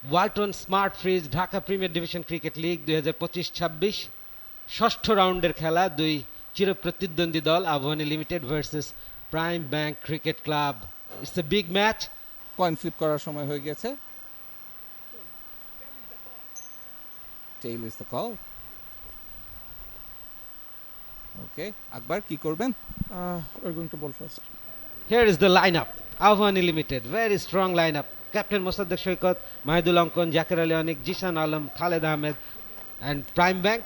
Walton smart fridge Dhaka premier division cricket league 2025-26 ষষ্ঠ রাউন্ডের খেলা। দুই চিরপ্রতিদ্বন্দ্বী দল Abahani limited versus prime bank cricket club. It's a big match. Coin flip করার সময় হয়ে গেছে। Tail is the call. Okay, Akbar কি করবেন? We're going to bowl first. Here is the lineup. Ahwani Limited, very strong lineup. Captain Mosaddeq Shoykot, Mahidul Ankon, Zakir Ali Onik, Jishan Alam, Khaled Ahmed, and Prime Bank.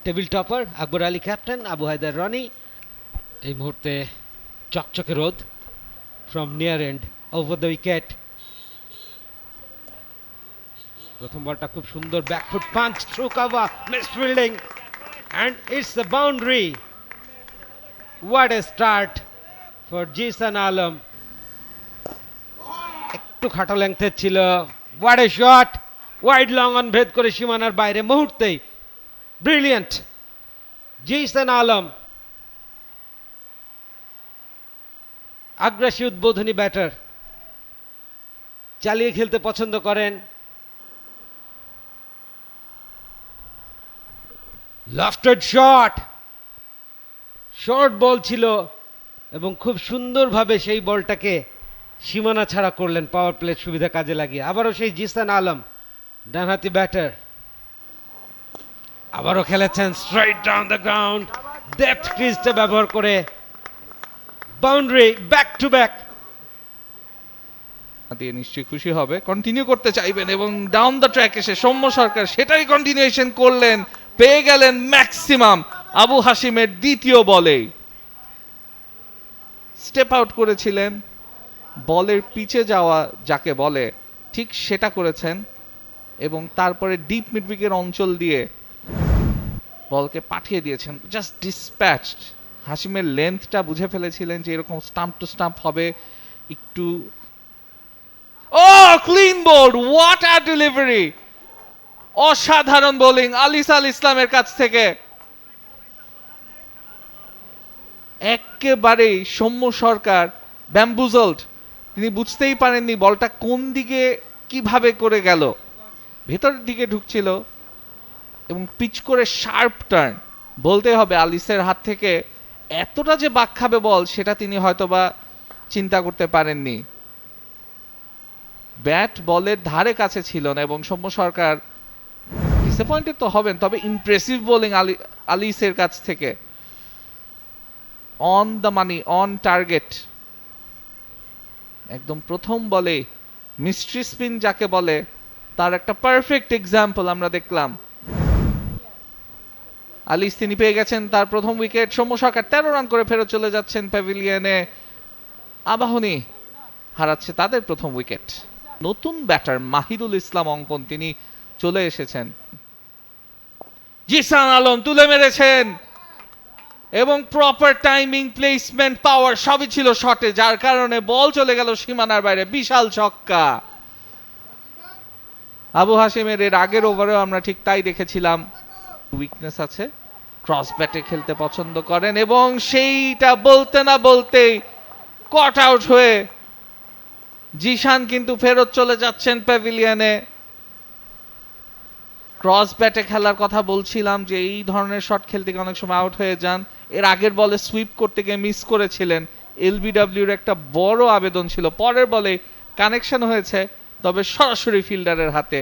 Table topper, Akbar Ali captain, Abu Haidar Rani. এই মুহূর্তে চকচকে রোদ from near end over the wicket. প্রথম বলটা খুব সুন্দর back foot punch through cover, miss fielding, and it's the boundary. What a start for Jisan Alam. একটু খাটো লেংথের ছিল। What a shot, wide long on ভেদ করে সীমানার বাইরে মুহূর্তেই। ব্রিলিয়ান্ট জিসান আলম, আগ্রাসী উদ্বোধনী ব্যাটার, চালিয়ে খেলতে পছন্দ করেন। লফটেড শট, শর্ট বল ছিল এবং খুব সুন্দরভাবে সেই বলটাকে সীমানা ছাড়া করলেন পাওয়ার প্লের সুবিধা কাজে লাগিয়ে। আবারও সেই জিসান আলম, ডানহাতি ব্যাটার, আবারও খেলেছেন straight down the ground, depth ক্রিজটা ব্যবহার করে বাউন্ডারি, ব্যাক টু ব্যাক। দিয়ে নিশ্চয়ই খুশি হবে, কন্টিনিউ করতে চাইবেন এবং ডাউন দ্য ট্র্যাক এসে সৌম্য সরকার সেটাই কন্টিনিউশন করলেন, পেয়ে গেলেন ম্যাক্সিমাম আবু হাশিমের দ্বিতীয় বলে। স্টেপ আউট করেছিলেন, বলের পিছে যাওয়া যাকে বলে ঠিক সেটা করেছেন এবং তারপরে ডিপ মিডউইকের অঞ্চল দিয়ে বলকে পাঠিয়ে দিয়েছেন, জাস্ট ডিসপ্যাচড। হাশিমের লেন্থটা বুঝে ফেলেছিলেন যে এরকম স্টাম্প টু স্টাম্প হবে একটু। Oh clean bowled, what a delivery! অসাধারণ বোলিং আলিস আল ইসলামের কাছ থেকে। একেবারেই সৌম্য সরকার ব্যাম্বুজলড, তিনি বুঝতেই পারেননি বলটা কোন দিকে কিভাবে করে গেল। ভেতরের দিকে ঢুকছিল এবং পিচ করে শার্প টার্ন। বলতে হবে আলিসের হাত থেকে এতটা যে বাক খাবে বল সেটা তিনি হয়তোবা চিন্তা করতে পারেননি। ব্যাট বলের ধারে কাছে ছিল না এবং সৌম্য সরকার ডিসঅ্যাপয়েন্টেড তো হবেন, তবে ইমপ্রেসিভ বোলিং আলিসের কাছ থেকে। On the money, on target, একদম প্রথম বলে মিস্ট্রি স্পিন যাকে বলে তার একটা পারফেক্ট এক্সাম্পল আমরা দেখলাম। আলিস তিনি পেয়ে গেছেন তার প্রথম উইকেট। সৌম্য সরকার 13 রান করে ফেরত চলে যাচ্ছেন প্যাভিলিয়নে। আবাহনী হারাচ্ছে তাদের প্রথম উইকেট। নতুন ব্যাটার মাহিদুল ইসলাম অঙ্কন তিনি চলে এসেছেন। জিসান আলম তুলে মেরেছেন এবং প্রপার টাইমিং, প্লেসমেন্ট, পাওয়ার সবই ছিল শটে, যার কারণে বল চলে গেল সীমানার বাইরে। বিশাল ছক্কা। আবু হাশিমের এর আগের ওভারেও আমরা ঠিক তাই দেখেছিলাম, উইকনেস আছে, ক্রস ব্যাটে খেলতে পছন্দ করেন এবং সেইটা বলতে না বলতেই কট আউট হয়ে জিশান কিন্তু ফেরত চলে যাচ্ছেন প্যাভিলিয়নে। ক্রস ব্যাটে খেলার কথা বলছিলাম যে এই ধরনের শট খেলতে গিয়ে অনেক সময় আউট হয়ে যান। এর আগের বলে সুইপ করতে গিয়ে মিস করেছিলেন। এলবিডব্লিউর একটা বড় আবেদন ছিল, পরের বলে কানেকশন হয়েছে, তবে সরাসরি ফিল্ডারের হাতে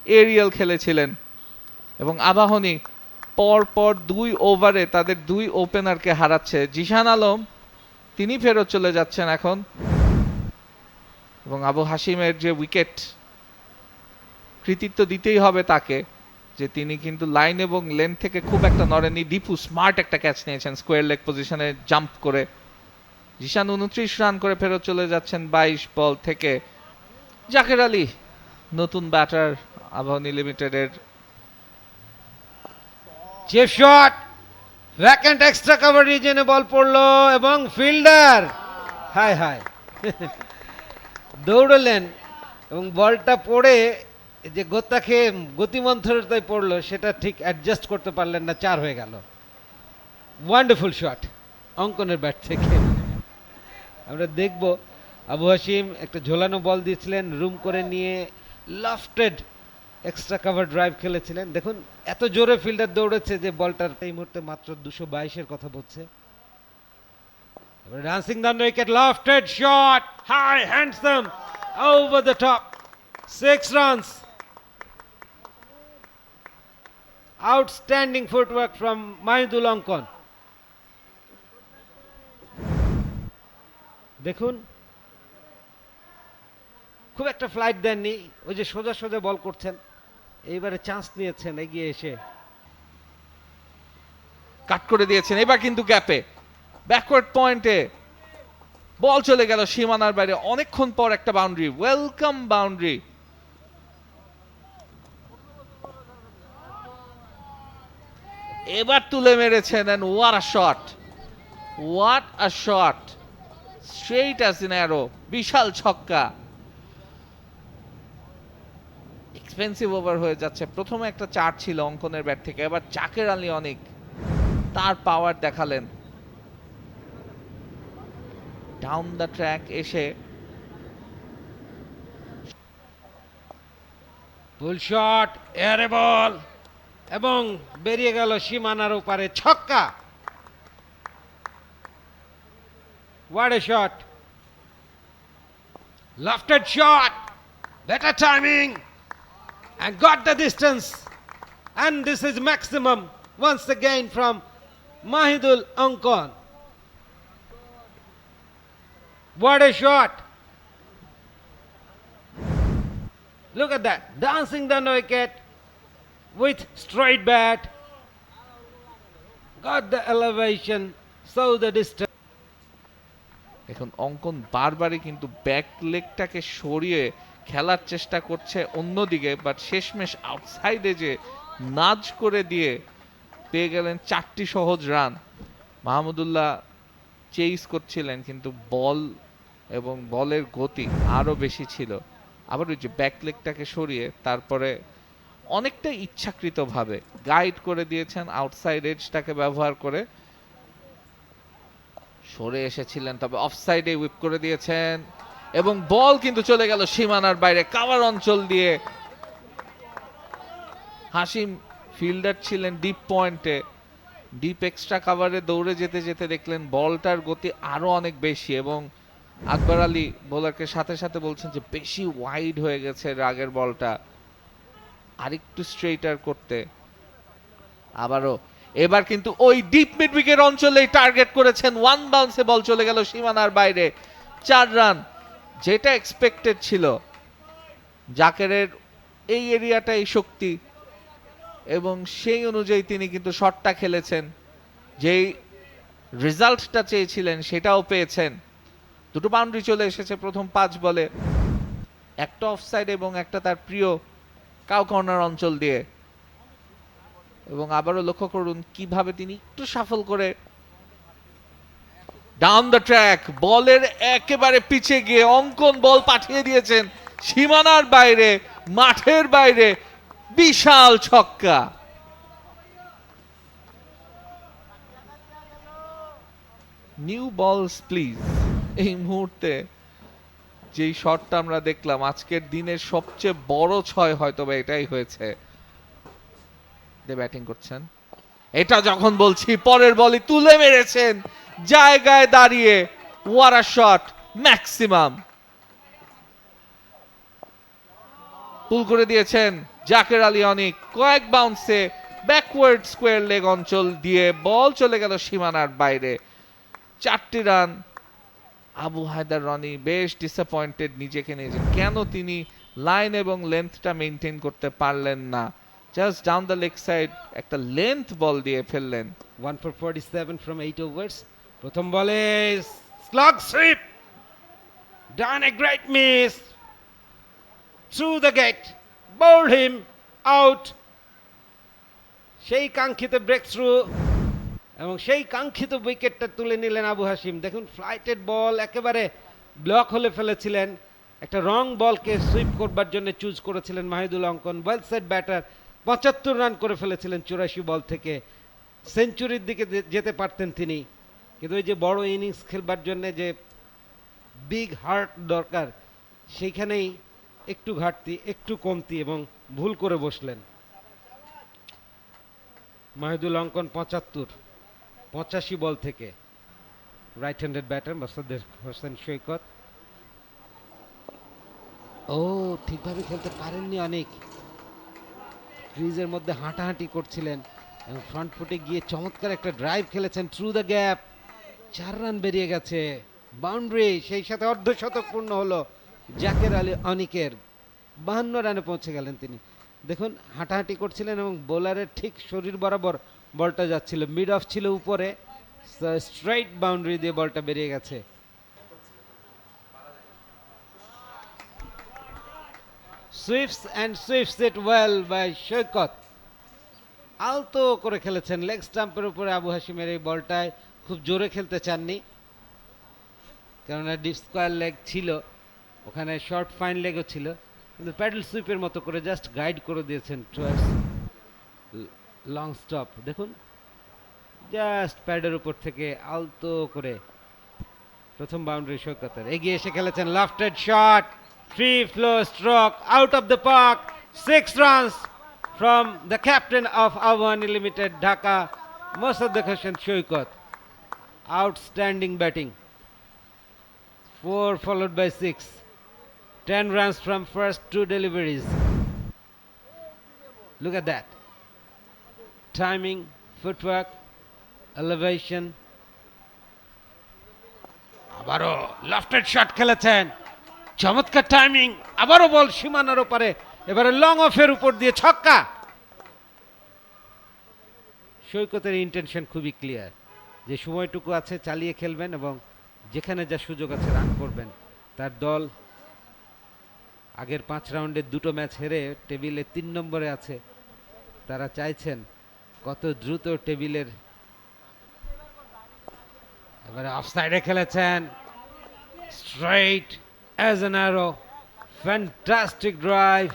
এরিয়াল খেলেছিলেন। এবং আবাহনী পর পর 2 ওভারে তাদের 2 ওপেনারকে হারাচ্ছে। জিশান আলম তিনি ফেরত চলে যাচ্ছেন এখন এবং আবু হাশিমের যে উইকেট, কৃতিত্ব দিতেই হবে তাকে যে তিনি কিন্তু লাইন এবং লেন থেকে খুব একটা নড়েনি। দীপু স্মার্ট একটা ক্যাচ নিয়েছেন স্কোয়ার লেগ পজিশনে জাম্প করে। জিশান 29 রান করে ফেরত চলে যাচ্ছেন 22 বল থেকে। জাকের আলী নতুন ব্যাটার আবাহনী লিমিটেডের। চেপ শট, ভ্যাকেন্ট এক্সট্রা কভার রিজনে বল পড়লো এবং ফিল্ডার হায় হায় দৌড়লেন এবং বলটা পড়ে যে গোতা খেয়ে গতিমন্থরতায় পড়লো সেটা ঠিক অ্যাডজাস্ট করতে পারলেন না, 4 হয়ে গেল। ওয়ান্ডারফুল শট অঙ্কনের ব্যাট থেকে। আমরা দেখব আবু হাশিম একটা ঝোলানো বল দিয়েছিলেন, রুম করে নিয়ে লফটেড এক্সট্রা কভার ড্রাইভ খেলেছিলেন। দেখুন এত জোরে ফিল্ডার দৌড়েছে যে বলটার এই মুহূর্তে মাত্র 222 কথা বলছে। Dancing down the wicket, lofted shot, high handsome, over the top, 6 runs. Outstanding footwork from Mahidul Ankon. দেখুন খুব একটা ফ্লাইট দেননি, ওই যে সোজা সোজা বল করছেন, এইবারে চান্স নিয়েছেন এগিয়ে এসে। কাট করে দিয়েছেন, এবার কিন্তু গ্যাপে ব্যাকওয়ার্ড পয়েন্টে বল চলে গেল সীমানার বাইরে। অনেকক্ষণ পর একটা বাউন্ডারি, ওয়েলকাম বাউন্ডারি। এবার তুলে মেরেছেন, and what a shot, what a shot, straight as an arrow, বিশাল ছক্কা। এক্সপেন্সিভ ওভার হয়ে যাচ্ছে। প্রথমে একটা 4 ছিল অঙ্কনের ব্যাট থেকে, এবার জাকের আলী অনেক তার পাওয়ার দেখালেন। ডাউন দ্য ট্র্যাক এসে ফুল শট, এয়ারে বল, এবং বেরিয়ে গেল সীমানার ওপারে, ছক্কা। What a shot! Lofted shot, better timing, and got the distance. And this is maximum once again from Mahidul Ankon. What a shot! Look at that, dancing down the wicket with straight bat, got the elevation, saw the distance. এখন অঙ্কন বারবারই কিন্তু back লেগটাকে সরিয়ে খেলার চেষ্টা করছে অন্যদিকে, but শেষমেশ আউটসাইডে যে নাজ করে দিয়ে পেয়ে গেলেন 4টি সহজ রান। মাহমুদুল্লাহ চেইস করছিলেন, কিন্তু বল এবং বলের গতি আরো বেশি ছিল। আবার ওই যে ব্যাক লেগটাকে সরিয়ে তারপরে অনেকটা ইচ্ছাকৃতভাবে গাইড করে দিয়েছেন, আউটসাইড এজটাকে ব্যবহার করে সরে এসেছিলেন, তবে অফসাইডে হুইপ করে দিয়েছেন এবং বল কিন্তু চলে গেল সীমানার বাইরে কাভার অঞ্চল দিয়ে। হাশিম ফিল্ডার ছিলেন ডিপ পয়েন্টে, ডিপ এক্সট্রা কাভারে দৌড়ে যেতে যেতে দেখলেন বলটার গতি আরো অনেক বেশি, এবং আকবর আলী বোলারকে সাথে সাথে বলছেন যে বেশি ওয়াইড হয়ে গেছে রাগের বলটা, আরেকটু স্ট্রেইটার করতে। আবারও এবার কিন্তু ওই ডিপ মিড উইকেট অঞ্চলেই টার্গেট করেছেন, ওয়ান বাউন্সে বল চলে গেল সীমানার বাইরে, 4 রান, যেটা এক্সপেক্টেড ছিল। জাকেরের এই এরিয়াটাই শক্তি এবং সেই অনুযায়ী তিনি কিন্তু শটটা খেলেছেন, যেই রেজাল্টটা চেয়েছিলেন সেটাও পেয়েছেন। দুটো বাউন্ডারি চলে এসেছে প্রথম 5 বলে, একটা অফসাইড এবং একটা তার প্রিয় কাউ কর্নার অঞ্চল দিয়ে। এবং আবারও লক্ষ্য করুন কিভাবে তিনি একটু সাফল করে ডাউন দ্য ট্র্যাক বলের একেবারে পিছে গিয়ে অঙ্কন বল পাঠিয়ে দিয়েছেন সীমানার বাইরে, মাঠের বাইরে, বিশাল ছক্কা। নিউ বলস প্লিজ। এই মুহূর্তে যেই শটটা আমরা দেখলাম আজকের দিনের সবচেয়ে বড় 6 হয়তো বা এটাই হয়েছে। ব্যাটিং করছেন, এটা যখন বলছি পরের বলই তুলে মেরেছেন জায়গায় দাঁড়িয়ে, ওয়াট আ শট, ম্যাক্সিমাম। পুল করে দিয়েছেন জাকের আলী অনেক, কয়েক বাউন্সে ব্যাকওয়ার্ড স্কোয়ার লেগ অঞ্চল দিয়ে বল চলে গেল সীমানার বাইরে, 4টি রান। আবু হায়দার রনি বেশ ডিসঅ্যাপয়েন্টেড নিজেকে নিয়ে, কেন তিনি লাইন এবং লেন্থটা মেনটেন করতে পারলেন না। Just down the leg side একটা লেন্থ বল দিয়ে ফেললেন। 1 for 47 from 8 overs. প্রথম বলে slug sweep, done a great miss through the gate, bowled him out. সেই কাঙ্ক্ষিত ব্রেক থ্রু এবং সেই কাঙ্ক্ষিত উইকেটটা তুলে নিলেন আবু হাশিম। দেখুন ফ্লাইটেড বল একেবারে ব্লক হলে ফেলেছিলেন, একটা রং বলকে সুইপ করবার জন্য চুজ করেছিলেন মাহিদুল অঙ্কন। ওয়েল সেট ব্যাটার, 75 রান করে ফেলেছিলেন 84 বল থেকে, সেঞ্চুরির দিকে যেতে পারতেন তিনি, কিন্তু ওই যে বড় ইনিংস খেলবার জন্য যে বিগ হার্ট দরকার, সেইখানেই একটু ঘাটতি, একটু কমতি এবং ভুল করে বসলেন। মাহিদুল অঙ্কন 85 বল থেকে, right handed batter Mosaddek Hossain Saikat. ও ঠিকভাবে খেলতে পারেননি অনেক, ক্রিজের মধ্যে হাঁটাহাঁটি করছিলেন এবং ফ্রন্ট ফুটে গিয়ে চমৎকার একটা ড্রাইভ খেলেছেন থ্রু দ্য গ্যাপ। 4 রান বেরিয়ে গেছে, বাউন্ডারি, সেই সাথে অর্ধশতক পূর্ণ হলো জাকের আলী অনিকের। 52 রানে পৌঁছে গেলেন তিনি। দেখুন হাঁটাহাঁটি করছিলেন এবং বোলারের ঠিক শরীর বরাবর বলটা যাচ্ছিল, মিড অফ ছিল উপরে, স্ট্রেইট বাউন্ডারি দিয়ে বলটা বেরিয়ে গেছে। সুইফটস অ্যান্ড সুইফটস ইট ওয়েল বাই সৈকত। আলতো করে খেলেছেন লেগ স্টাম্পের উপরে আবু হাশিমের এই বলটায়। খুব জোরে খেলতে চাননি, কেননা ডিপ স্কোয়ার লেগ ছিল, ওখানে শর্ট ফাইন লেগও ছিল, কিন্তু প্যাডেল সুইপের মতো করে জাস্ট গাইড করে দিয়েছেন টুয়ার্ডস লং স্টপ। দেখুন জাস্ট প্যাডের উপর থেকে আলতো করে প্রথম বাউন্ডারি সৈকতের। এগিয়ে এসে খেলেছেন lofted shot, free flow stroke, out of the park, 6 runs from the captain of Avani Limited Dhaka, Mosaddek Hossain Shoykot. Outstanding batting. 4 followed by 6. 10 runs from first 2 deliveries. Look at that. Timing, footwork, elevation. আবারও lofted shot খেলেছেন, চমৎকার timing, আবারও বল সীমানার ওপারে, এবারে long অফের উপর দিয়ে ছক্কা। সৈকতের ইন্টেনশন খুবই ক্লিয়ার, যে সময়টুকু আছে চালিয়ে খেলবেন এবং যেখানে যা সুযোগ আছে রান করবেন। তার দল আগের 5 রাউন্ডে 2টো ম্যাচ হেরে টেবিলে 3 নম্বরে আছে। তারা চাইছেন কত দ্রুত টেবিলের, এবারে অফসাইডে খেলেছেন, straight as an arrow, fantastic drive,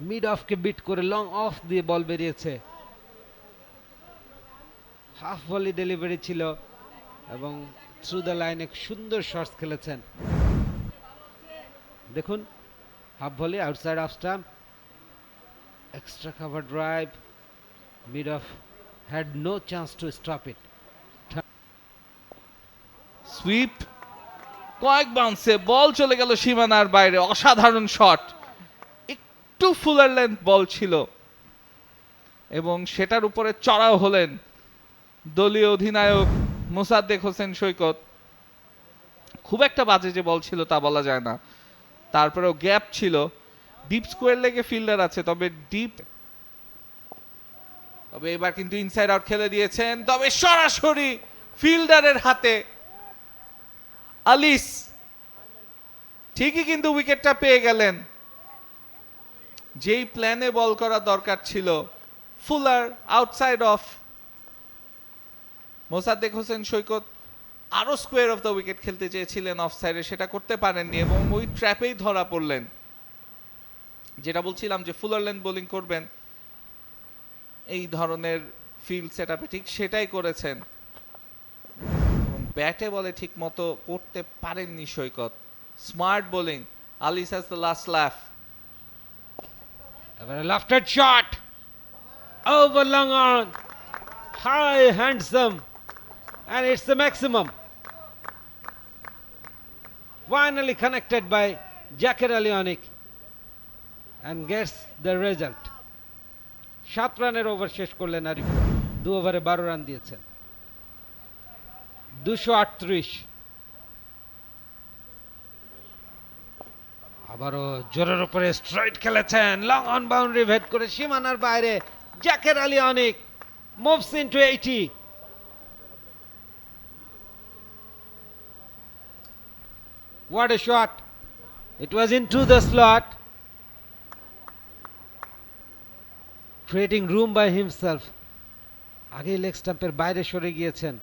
mid অফকে বিট করে লং অফ দিয়ে বল বেরিয়েছে। হাফ ভলি ডেলিভারি ছিল এবং থ্রু দ্য লাইনে সুন্দর শটস খেলেছেন। দেখুন half volley outside off stump, extra cover drive, mid off had no chance to stop it. Sweep, কয়েক বাউন্সে বল চলে গেল সীমানার বাইরে, অসাধারণ শট। একটু ফুলার লেন্থ বল ছিল এবং সেটার উপরে চড়াও হলেন দলীয় অধিনায়ক মোসাদ্দেক হোসেন সৈকত। খুব একটা বাজে যে বল ছিল তা বলা যায় না, তারপরেও গ্যাপ ছিল, ডিপ স্কোয়ার লেগে ফিল্ডার আছে, তবে এবার কিন্তু ইনসাইড আউট খেলে দিয়েছেন, তবে সরাসরি ফিল্ডারের হাতে আলিস ঠিকই কিন্তু উইকেটটা পেয়ে গেলেন। যেই প্ল্যানে বল করা দরকার ছিল, fuller outside off, Mosaddek Hossain Saikat আরো স্কোয়ার অফ দ্য উইকেট খেলতে চেয়েছিলেন অফ সাইডে, সেটা করতে পারেননি এবং ওই ট্র্যাপেই ধরা পড়লেন। যেটা বলছিলাম যে ফুলার লেন্থ বোলিং করবেন এই ধরনের ফিল্ড সেটআপে, ঠিক সেটাই করেছেন এবং ব্যাটে বলে ঠিক মতো করতে পারেননি Saikat. Smart bowling, Alis has the last laugh. এবারে lofted shot, over long on, high handsome, and it's the maximum. Finally connected by Jaker Ali Onik and gets the result. 7 রানের ওভার শেষ করলেন আরিফ, 2 ওভারে 12 রান দিয়েছেন, 238। আবারও জোরের উপরে স্ট্রাইট খেলেছেন, লং অন বাউন্ডারি ভেদ করে সীমানার বাইরে, জাকের আলী অনিক moves into 80. What a shot! It was into the slot, creating room by himself. আগেই লেগ স্টাম্পের বাইরে সরে গিয়েছেন।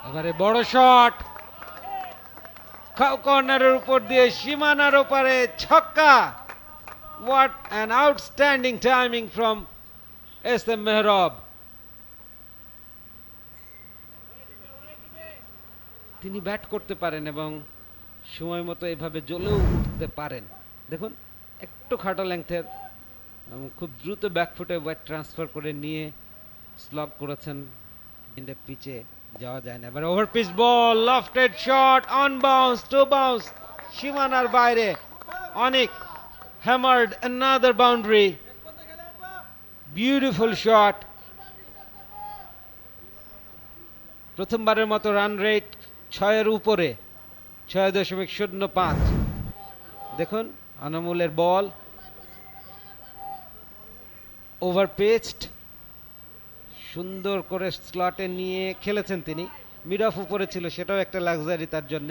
এবারে বড় শট, কর্নারের উপর দিয়ে সীমানার ওপারে ছক্কা। What an outstanding timing from SM Mehrab. তিনি ব্যাট করতে পারেন এবং সময় মতো এভাবে জ্বলেও উঠতে করতে পারেন। দেখুন একটু খাটো লেংথের, খুব দ্রুত ব্যাকফুটে ওয়েট ট্রান্সফার করে নিয়ে স্লগ করেছেন। পিচে যাওয়া যায় না। এবার over pitch ball, lofted shot, on bounce, two bounce, সীমানার বাইরে। অনেক hammered another boundary, beautiful shot. প্রথমবারের মতো রান রেট 6-এর উপরে, 6.05। দেখুন আনামুলের বল, ওভার পেস্ট, সুন্দর করে স্লটে নিয়ে খেলেছেন তিনি। মিড অফ উপরে ছিল, সেটাও একটা লাক্সারি তার জন্য।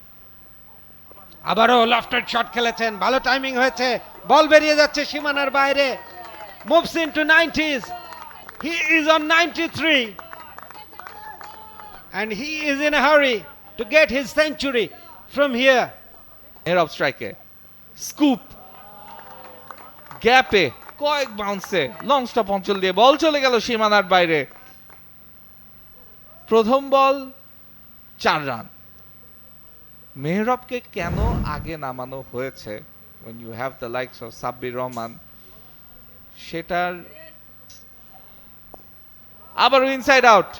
আবারও লফটেড শট খেলেছেন, ভালো টাইমিং হয়েছে, বল বেরিয়ে যাচ্ছে সীমানার বাইরে। Moves into 90s, he is on 93 and he is in a hurry to get his century from here. Mehrab স্ট্রাইকে স্কুপ, গ্যাপে কয়েক বাউন্সে লং স্টপ অঞ্চল দিয়ে বল চলে গেল সীমানার বাইরে। প্রথম বল 4 রান। মেহরবকে কেন আগে নামানো হয়েছে when you have the likes of Sabbir Rahman, সেটার আবারও ইনসাইড আউট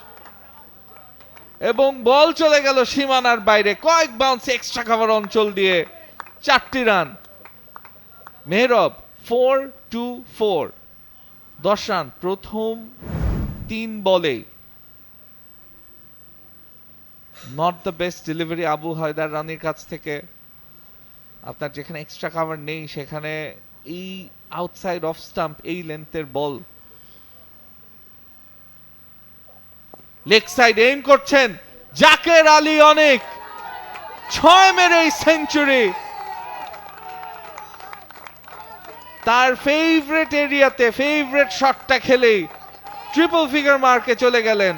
এবং বল চলে গেল সীমানার বাইরে, কয়েক বাউন্স এক্সট্রা কভার অঞ্চল দিয়ে 4টি রান। মেহরব 4-2-4, 10 রান প্রথম 3 বলে। Not the best delivery Abu Haider রানির কাছ থেকে। আপনার যেখানে এক্সট্রা কভার নেই সেখানে এই আউটসাইড অফ স্টাম্প, এই লেন্থের বল লেগ সাইড এইম করছেন জাকের আলী, অনেক 6 মেরে সেঞ্চুরি। তার ফেভারিট এরিয়াতে ফেভারিট শটটা খেলেই ট্রিপল ফিগার মার্কে চলে গেলেন।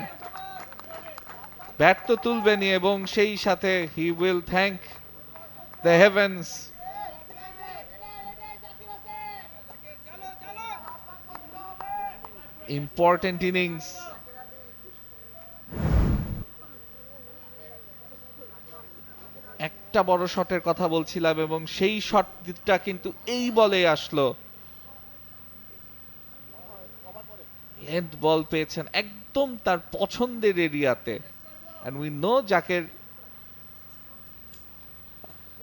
ব্যাট তো তুলবেনই এবং সেই সাথে he will thank the heavens. Important innings. একটা বড় শটের কথা বলছিলাম এবং সেই শটটা কিন্তু এই বলে আসলো। এন্ড বল পেয়েছেন একদম তার পছন্দের এরিয়াতে। and we know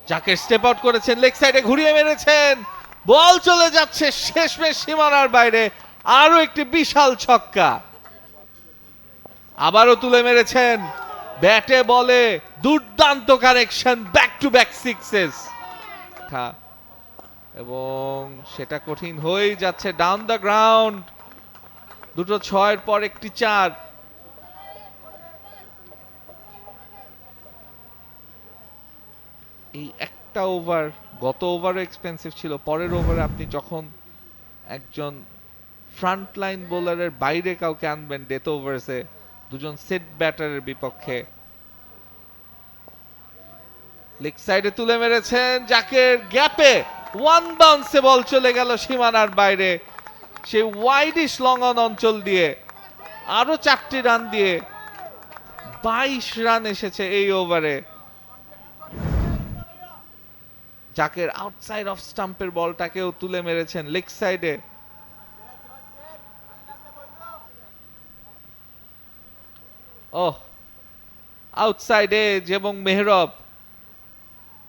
Jaker step out করেছেন, লেগ সাইডে ঘুরিয়ে মেরেছেন, বল চলে যাচ্ছে শেষমেশ সীমানার বাইরে। আরো একটি বিশাল ছক্কা, আবারও তুলে মেরেছেন ব্যাটে বলে, দুর্দান্ত connection, back to back sixes. এবং সেটা কঠিন হয়ে যাচ্ছে ডাউন দ্য গ্রাউন্ড। দুটো 6-এর পর একটি 4। এই একটা ওভার, গত ওভারও এক্সপেন্সিভ ছিল, পরের ওভারে আপনি যখন একজন ফ্রন্ট লাইন বোলারের বাইরে কাউকে আনবেন ডেথ ওভার্সে, দুজন সেট ব্যাটারের বিপক্ষে। লেগ সাইডে তুলে মেরেছেন জাকের, গ্যাপে ওয়ান বাউন্সে বল চলে গেল সীমানার বাইরে। সেই ওয়াইডিশ লং অন অঞ্চল দিয়ে আরো 4টি রান দিয়ে 22 রান এসেছে এই ওভারে। জাকের আউটসাইড অফ স্টাম্পের বলটাকেও তুলে মেরেছেন লেগ সাইডে। ওহ, আউটসাইড এজ এবং মেহরব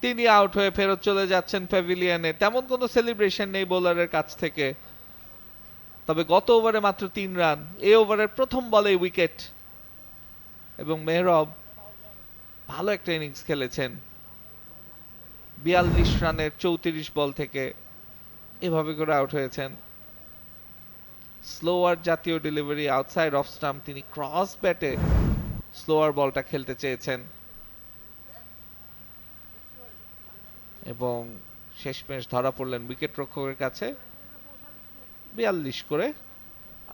তিনি আউট হয়ে ফেরত চলে যাচ্ছেন প্যাভিলিয়নে। তেমন কোনো সেলিব্রেশন নেই বোলারের কাছ থেকে, তবে গত ওভারে মাত্র 3 রান, এই ওভারের প্রথম বলে উইকেট। এবং মেহরব ভালো একটা ইনিংস খেলেছেন, 42 রানের 34 বল থেকে এভাবে করে আউট হয়েছেন। স্লোয়ার জাতীয় ডেলিভারি, আউটসাইড অফ স্টাম্প, তিনি ক্রস ব্যাটে স্লোয়ার বলটা খেলতে চেয়েছেন এবং শেষমেশ ধরা পড়লেন উইকেট রক্ষকের কাছে। 42 করে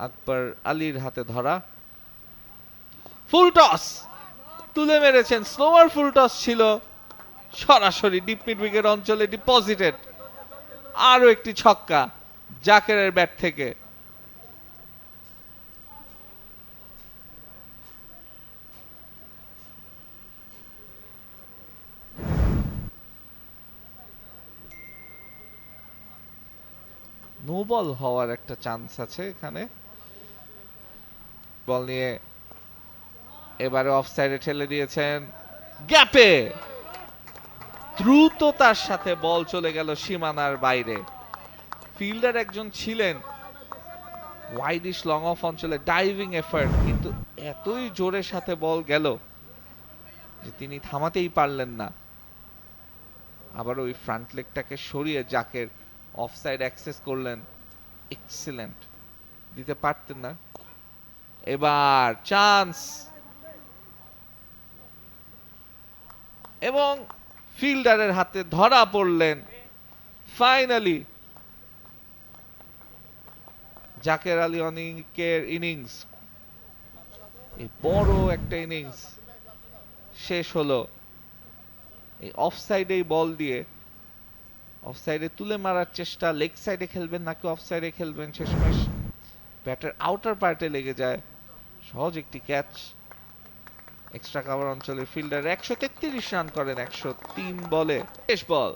আকবর আলীর হাতে ধরা। ফুল টস তুলে মেরেছেন, স্লোয়ার ফুল টস ছিল, সরাসরি ডিপ মিড উইকেট অঞ্চলে ডিপোজিটেড। আরো একটি ছক্কা জাকেরের ব্যাট থেকে। নো বল হওয়ার একটা চান্স আছে এখানে। বল নিয়ে এবারে অফসাইডে ঠেলে দিয়েছেন, গ্যাপে দ্রুততার সাথে বল চলে গেল সীমানার বাইরে। ফিল্ডার একজন ছিলেন ওয়াইডিশ লং অফ অঞ্চলে, ডাইভিং এফার্ট, কিন্তু এতই জোরের সাথে বল গেল যে তিনি থামাতেই পারলেন না। আবার ওই ফ্রন্ট লেগটাকে সরিয়ে জাকের অফসাইড অ্যাক্সেস করলেন, এক্সিলেন্ট, দিতে পারতেন না। এবার চান্স, এবং ফিল্ডারের হাতে ধরা পড়লেন ফাইনালি। জাকের আলী অনিকের ইনিংস, এই বড় একটা ইনিংস শেষ হলো এই অফসাইডে বল দিয়ে। অফসাইডে তুলে মারার চেষ্টা, লেগ সাইডে খেলবেন নাকি অফসাইডে খেলবেন, শেষমেশ ব্যাটের আউটার পার্টে লেগে যায়। সহজ একটি ক্যাচ। এক্সট্রা কাভার অঞ্চলের ফিল্ডার 133 রান করেন 103 বলে। শেষ বল,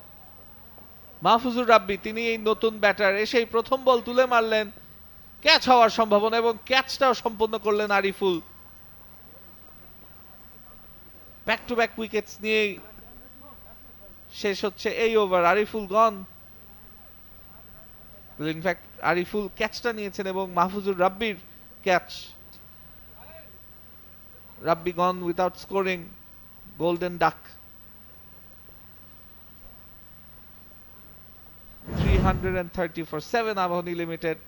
মাহফুজুর রাব্বি, তিনি এই নতুন ব্যাটার, এসেই প্রথম বল তুলে মারলেন, ক্যাচ হওয়ার সম্ভাবনা, এবং ক্যাচটাও সম্পন্ন করলেন Ariful. Back to back wickets নিয়ে শেষ হচ্ছে এই ওভার। আরিফুল গন, ইনফ্যাক্ট আরিফুল ক্যাচটা নিয়েছেন এবং মাহফুজুর রাব্বির ক্যাচ। Rabbi gone without scoring, golden duck. 330 for 7 Abahani limited.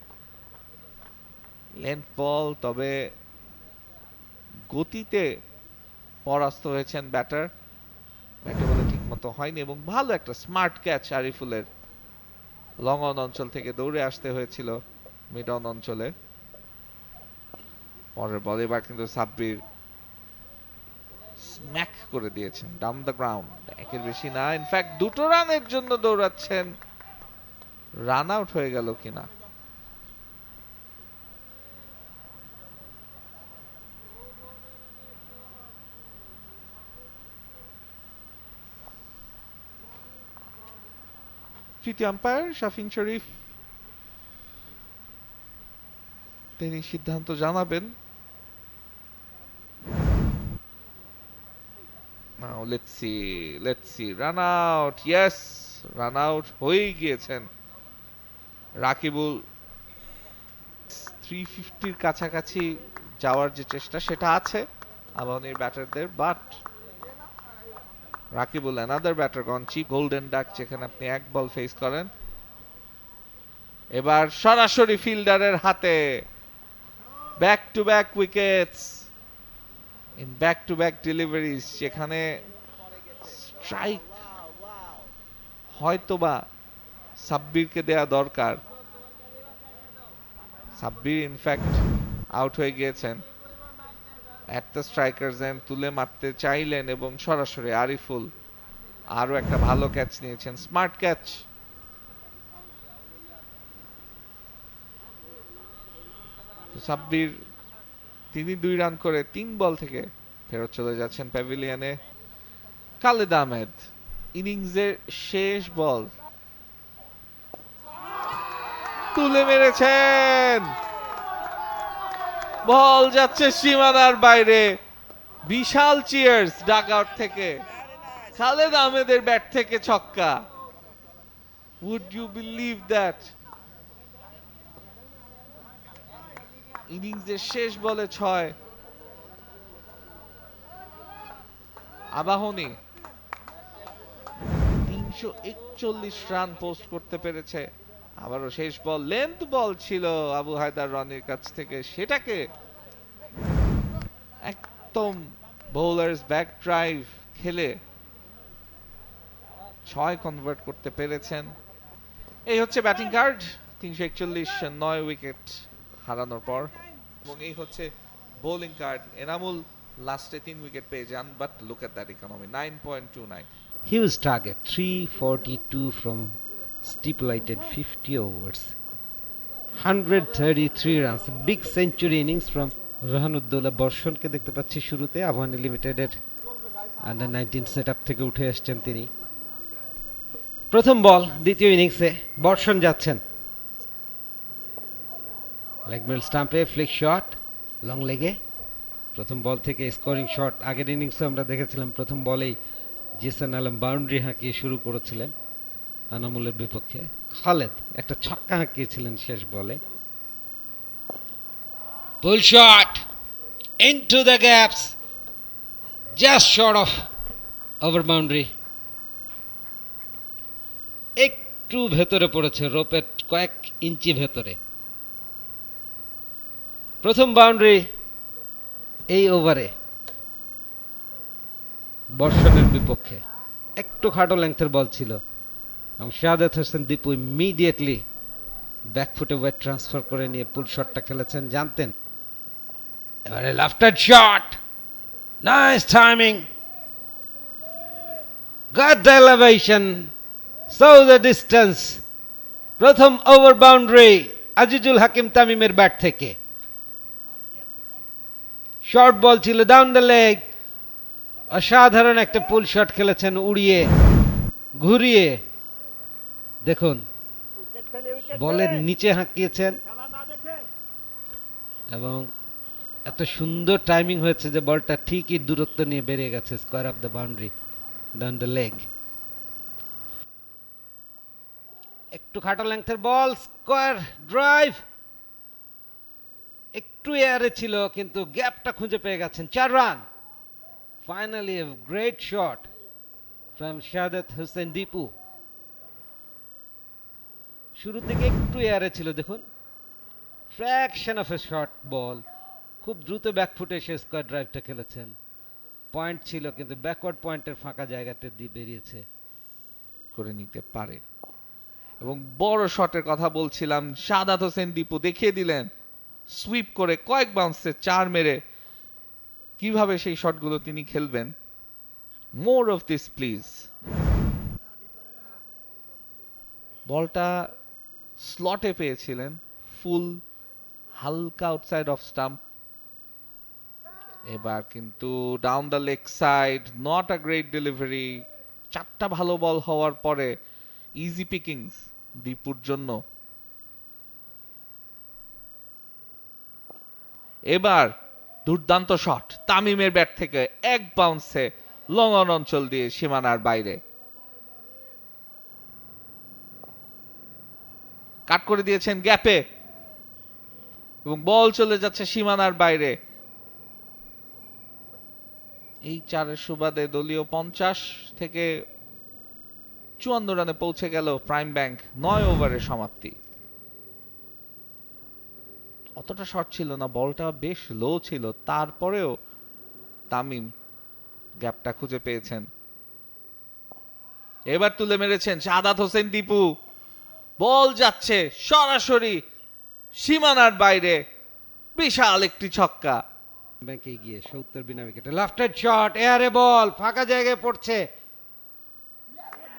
Length ball, তবে গতিতে পরাস্ত হয়েছেন ব্যাটার। ব্যাটে বলে ঠিক মতো হয়নি, এবং ভালো একটা স্মার্ট ক্যাচ আরিফুলের। লং অন অঞ্চল থেকে দৌড়ে আসতে হয়েছিল মিড অন অঞ্চলে। পরের বল এবার কিন্তু সাব্বির স্ম্যাক করে দিয়েছেন ডাউন দ্য গ্রাউন্ড, একের বেশি না। ইনফ্যাক্ট দুটো রানের জন্য দৌড়াচ্ছেন, রান আউট হয়ে গেল কিনা। তৃতীয় আম্পায়ার শাফিন শরীফ, তিনি সিদ্ধান্ত জানাবেন। Now let's see, run out, yes, run out হয়েই গিয়েছেন রাকিবুল। 350-র কাছাকাছি যাওয়ার যে চেষ্টা সেটা আছে আবাহনীর ব্যাটারদের, but Rakibul another batter gone cheap, golden duck, যেখানে আপনি এক বল ফেস করেন। এবার সরাসরি ফিল্ডারের হাতে, back to back wickets in back to back deliveries, যেখানে স্ট্রাইক হয়তোবা সাব্বিরকে দেয়া দরকার। সাব্বির ইনফ্যাক্ট আউট হয়ে গিয়েছেন। অ্যাট দ্য স্ট্রাইকার্স এন্ড তুলে মারতে চাইলেন, এবং সরাসরি আরিফুল আরো একটা ভালো ক্যাচ নিয়েছেন, স্মার্ট ক্যাচ। সাব্বির তিনি 2 রান করে 3 বল থেকে ফেরত চলে যাচ্ছেন প্যাভিলিয়নে। খালেদ আহমেদ, ইনিংসের শেষ বল তুলে মেরেছেন, বল যাচ্ছে সীমানার বাইরে। বিশাল চিয়ার্স ডাক আউট থেকে, খালেদ আহমেদের ব্যাট থেকে ছক্কা। Would you believe that? ইনিংসের শেষ বলে 6। আবাহনী 341 রান পোস্ট করতে পেরেছে। আবারও শেষ বল, লেন্থ বল ছিল আবু হায়দার রনির কাছ থেকে, সেটাকে একদম বোলার্স ব্যাক ড্রাইভ খেলে 6 কনভার্ট করতে পেরেছেন। এই হচ্ছে ব্যাটিং কার্ড, 341, 9 উইকেট হারানোর পর। এবং এই হচ্ছে বোলিং কার্ড, এনামুল লাস্টে 3 উইকেট পেয়ে যান, but look at that economy, 9.29। Huge target, 342 from stipulated 50 overs. 133 runs, big century innings from রাহানুদ্দৌলা বর্ষণকে দেখতে পাচ্ছি শুরুতে। আবাহনী লিমিটেডের আন্ডার 19 সেটআপ থেকে উঠে আসছেন তিনি। প্রথম বল দ্বিতীয় ইনিংসে, বর্ষণ যাচ্ছেন। লেগ মিডল স্টাম্পে ফ্লিক শট লং লেগে প্রথম বল থেকে স্কোরিং শট। আগের ইনিংসে আমরা দেখেছিলাম প্রথম বলেই জিসান আলম বাউন্ডারি হাঁকিয়ে শুরু করেছিলেন আনামুলের বিপক্ষে। খালেদ একটা ছক্কা হাঁকিয়েছিলেন শেষ বলে। পুল shot into the gaps, just short of over boundary. একটু ভেতরে পড়েছে, রোপের কয়েক ইঞ্চি ভেতরে। প্রথম বাউন্ডারি এই ওভারে বর্ষণের বিপক্ষে। একটু খাটো লেংথের বল ছিল এবং শাহাদাত হোসেন দীপু ইমিডিয়েটলি ব্যাকফুটে ওয়েট ট্রান্সফার করে নিয়ে পুল শটটা খেলেছেন, জানতেন। এবারে lofted shot, nice timing, got the elevation, so the distance. প্রথম ওভার বাউন্ডারি আজিজুল হাকিম তামিমের ব্যাট থেকে। শর্ট বল ছিল ডাউন দ্য লেগ, অসাধারণ একটা পুল শট খেলেছেন উড়িয়ে ঘুরিয়ে। দেখুন বলের নিচে হাঁকিয়েছেন এবং এত সুন্দর টাইমিং হয়েছে যে বলটা ঠিকই দূরত্ব নিয়ে বেরিয়ে গেছে square of the boundary down the leg. একটু খাটো লেংথের বল, স্কোয়ার ড্রাইভ, একটু এয়ারে ছিল কিন্তু গ্যাপটা খুঁজে পেয়ে গেছেন। 4 run. Finally a great shot from শাহাদাত হোসেন দীপু। শুরু থেকে একটু এয়ারে ছিল, দেখুন fraction of a short ball, খুব দ্রুত ব্যাকফুটে এসে স্কোয়ার ড্রাইভটা খেলেছেন। পয়েন্ট ছিল কিন্তু ব্যাকওয়ার্ড পয়েন্টের ফাঁকা জায়গাতে দিয়ে বেরিয়েছে। করে নিতে পারে। এবং বড় শটের কথা বলছিলাম, শাহাদাত হোসেন দীপু দেখিয়ে দিলেন সুইপ করে কয়েক বাউন্সে 4 মেরে কিভাবে সেই শটগুলো তিনি খেলবেন। More of this please. বলটা স্লটে পেয়েছিলেন, ফুল হালকা আউটসাইড অফ স্টাম্প। এবার কিন্তু down the leg side, not a great delivery. 4টা ভালো বল হওয়ার পরে ইজি পিকিংস দীপুর জন্য। এবার দুর্দান্ত শট তামিমের ব্যাট থেকে এক বাউন্সে লং অন অঞ্চল দিয়ে সীমানার বাইরে কাট করে দিয়েছেন গ্যাপে এবং বল চলে যাচ্ছে সীমানার বাইরে। এই 4-এর সুবাদে দলীয় 50 থেকে 54 রানে পৌঁছে গেল প্রাইম ব্যাংক। 9 ওভারের সমাপ্তি। অতটা শর্ট ছিল না, বলটা বেশ লো ছিল, তারপরেও তামিম গ্যাপটা খুঁজে পেয়েছেন। এবার তুলে মেরেছেন শাহাদাত হোসেন দীপু, বল যাচ্ছে সরাসরি সীমানার বাইরে, বিশাল একটি ছক্কা। ব্যাংকে গিয়ে 70 বিনা উইকেটে লাফটেড শট, এয়ারে বল ফাঁকা জায়গায় পড়ছে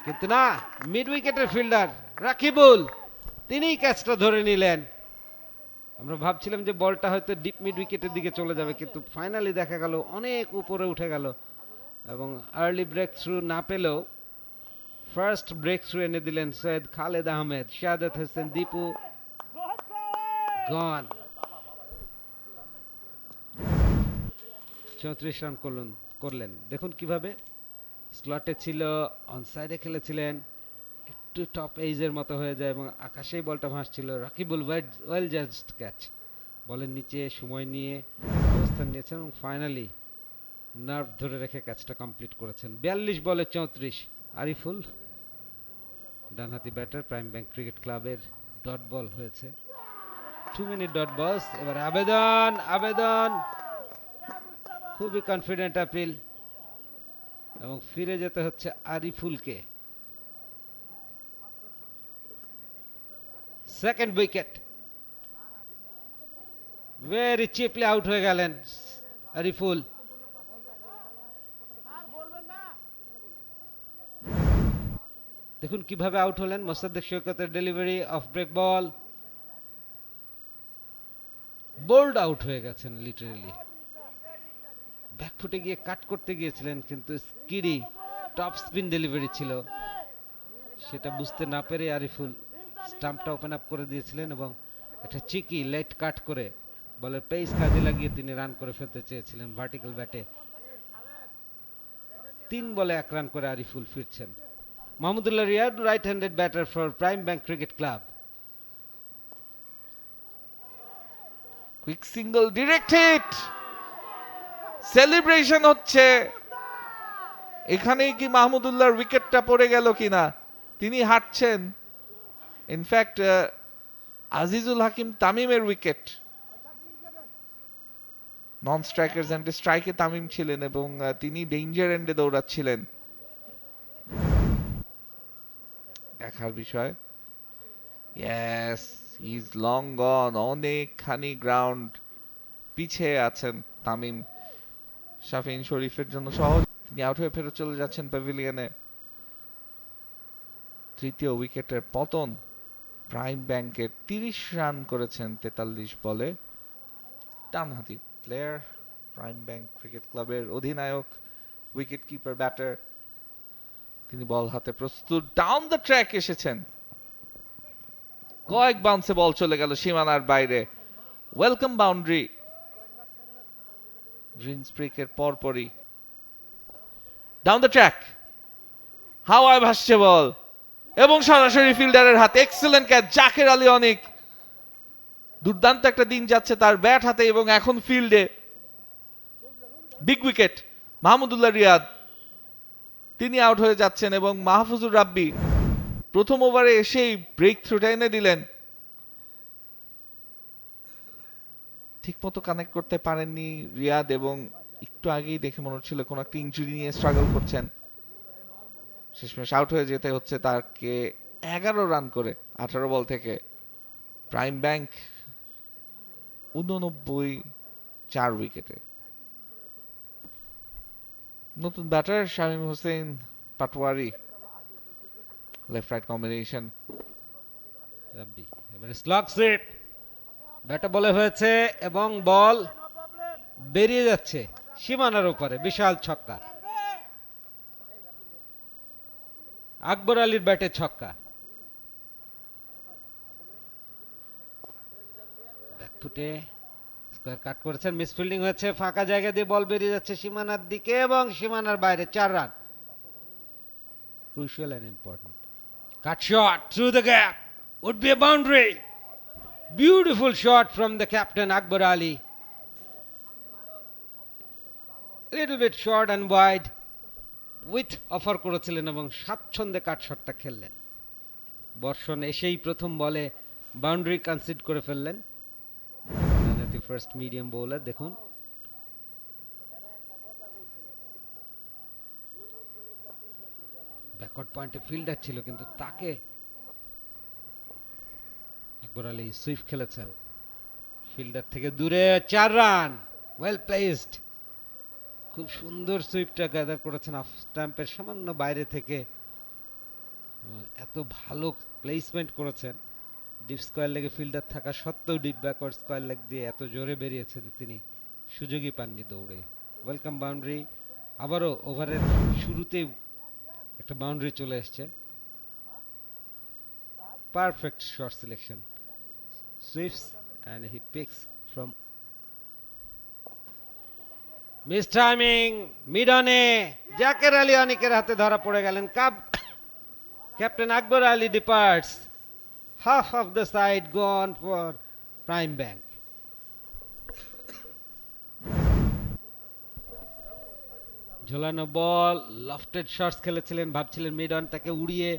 কিন্তু না, মিড উইকেটের ফিল্ডার রাকিবুল তিনিই ক্যাচটা ধরে নিলেন। আমরা ভাবছিলাম যে বলটা হয়তো ডিপ মিড উইকেটের দিকে চলে যাবে, কিন্তু ফাইনালি দেখা গেল অনেক উপরে উঠে গেল এবং আর্লি ব্রেক থ্রু না পেলেও ফার্স্ট ব্রেক থ্রু এনে দিলেন সৈয়দ খালেদ আহমেদ। শাহাদাত হোসেন দীপু গন। 34 রান করলেন। দেখুন কিভাবে স্লটে ছিল, অনসাইডে খেলেছিলেন, একটু টপ এইজের মতো হয়ে যায় এবং আকাশেই বলটা ভাসছিল। রাকিবুল ওয়েল জাজড ক্যাচ, বলের নিচে সময় নিয়ে অবস্থান নিয়েছেন এবং ফাইনালি নার্ভ ধরে রেখে ক্যাচটা কমপ্লিট করেছেন। 42 বলে 34। আরিফুল ডানহাতি ব্যাটার, প্রাইম ব্যাংক ক্রিকেট ক্লাবের ডট বল হয়েছে, 2 মিনিট ডট বলস। এবার আবেদন খুবই কনফিডেন্ট আপিল এবং ফিরে যেতে হচ্ছে আরিফুলকে। সেকেন্ড উইকেট, ভেরি চিপলি আউট হয়ে গেলেন আরিফুল। দেখুন কিভাবে আউট হলেন। মোসাদ্দেক সৈকতের ডেলিভারি অফ ব্রেক বল, বোল্ড আউট হয়ে গেছেন লিটারেলি। ব্যাকফুটে গিয়ে কাট করতে গিয়েছিলেন কিন্তু স্কিডি টপ স্পিন ডেলিভারি ছিল, সেটা বুঝতে না পেরে আরিফুল স্টাম্পটা ওপেন আপ করে দিয়েছিলেন এবং একটা চিকি লেট কাট করে বলের পেস কাজে লাগিয়ে তিনি রান করে ফেলতে চেয়েছিলেন ভার্টিক্যাল ব্যাটে। 3 বলে 1 রান করে আরিফুল ফিরছেন। Mahmudullah Riyad, right handed batter for Prime bank cricket Club. Quick single, direct hit, celebration হচ্ছে। এখানেই কি মাহমুদুল্লাহর উইকেটটা পড়ে গেল কিনা, তিনি হাঁটছেন। ইনফ্যাক্ট আজিজুল হাকিম তামিমের উইকেট। নন স্ট্রাইকার্স এন্ডে স্ট্রাইকে তামিম ছিলেন এবং তিনি ডেঞ্জার এন্ডে দৌড়াচ্ছিলেন। দেখার বিষয়। ইয়েস, ইজ লং গন, অনেকখানি গ্রাউন্ড পিছিয়ে আছেন তামিম। শাফিন শরীফের জন্য সহজ, তিনি আউট হয়ে ফেরত চলে যাচ্ছেন প্যাভিলিয়নে। তৃতীয় উইকেটের পতন। প্রাইম ব্যাংকের 30 রান করেছেন 43 বলে। ডানহাতি প্লেয়ার, প্রাইম ব্যাংক ক্রিকেট ক্লাবের অধিনায়ক, উইকেট কিপার, ব্যাটার। তিনি বল হাতে প্রস্তুত, ডাউন দ্য ট্র্যাক এসেছেন। কয়েক বাউন্সে বল চলে গেল সীমানার বাইরে। ওয়েলকাম বাউন্ডারি গ্রিন স্প্রিকের পরপরই। ডাউন দ্য ট্র্যাক, হাওয়ায় ভাসছে বল এবং সরাসরি ফিল্ডারের হাতে। এক্সেলেন্ট ক্যাচ, জাকের আলী অনিক। দুর্দান্ত একটা দিন যাচ্ছে তার ব্যাট হাতে এবং এখন ফিল্ডে। বিগ উইকেট, মাহমুদুল্লাহ রিয়াদ তিনি আউট হয়ে যাচ্ছেন এবং মাহফুজুর রাব্বি প্রথম ওভারে এসেই ব্রেক থ্রুটা এনে দিলেন। ঠিক মতো কানেক্ট করতে পারেননি রিয়াদ এবং একটু আগেই দেখে মনে হচ্ছিল কোন একটা ইনজুরি নিয়ে স্ট্রাগল করছেন। শেষমেশ আউট হয়ে যেতে হচ্ছে তাকে 11 রান করে 18 বল থেকে। প্রাইম ব্যাংক 89 4 উইকেটে। নতুন batter Shamim Hossain Patwari, left right combination. Rabbi এবারে স্লগ সেট, ব্যাটে বলে হয়েছে এবং বল বেরিয়ে যাচ্ছে সীমানার উপরে। বিশাল ছক্কা, আকবর আলীর ব্যাটে ছক্কা। ব্যাকফুটে স্কয়ার কাট করেছেন, মিসফিল্ডিং হয়েছে, ফাঁকা জায়গা দিয়ে বল বেরিয়ে যাচ্ছে সীমানার দিকে এবং সীমানার বাইরে। 4 রান। Crucial and important. Cut shot through the gap, would be a boundary. Beautiful shot from the captain Akbar Ali. Little bit short and wide. With offer করেছিলেন এবং স্বাচ্ছন্দ্যে কাট শটটা খেললেন। বর্ষণ এসেই প্রথম বলে বাউন্ডারি কনসিড করে ফেললেন ফার্স্ট মিডিয়াম বোলার। দেখুন ব্যাকওয়ার্ড পয়েন্টে ফিল্ডার ছিল কিন্তু তাকে আকবর আলী সুইপ খেলেছেন ফিল্ডার থেকে দূরে। 4 রান, ওয়েল প্লেসড। খুব সুন্দর সুইপটা গ্যাদার করেছেন অফ স্ট্যাম্পের সামান্য বাইরে থেকে। এত ভালো প্লেসমেন্ট করেছেন, ডিপ স্কয়ার লেগে ফিল্ডার থাকা সত্ত্বেও ডিপ ব্যাকওয়ার্ড স্কয়ার লেগ দিয়ে এত জোরে বেরিয়েছে যে তিনি সুযোগই পাননি দৌড়ে। Welcome boundary. আবারও ওভারের শুরুতেই একটা বাউন্ডারি চলে এসছে। Perfect shot selection, sweeps and he picks from miss timing. মিডনে জাকের আলী অনিকের হাতে ধরা পড়ে গেলেন। Captain Akbar Ali departs, half of the side gone for Prime Bank. ঝোলানো বল, লফটেড শটস খেলেছিলেন, ভাবছিলেন মিডন তাকে উড়িয়ে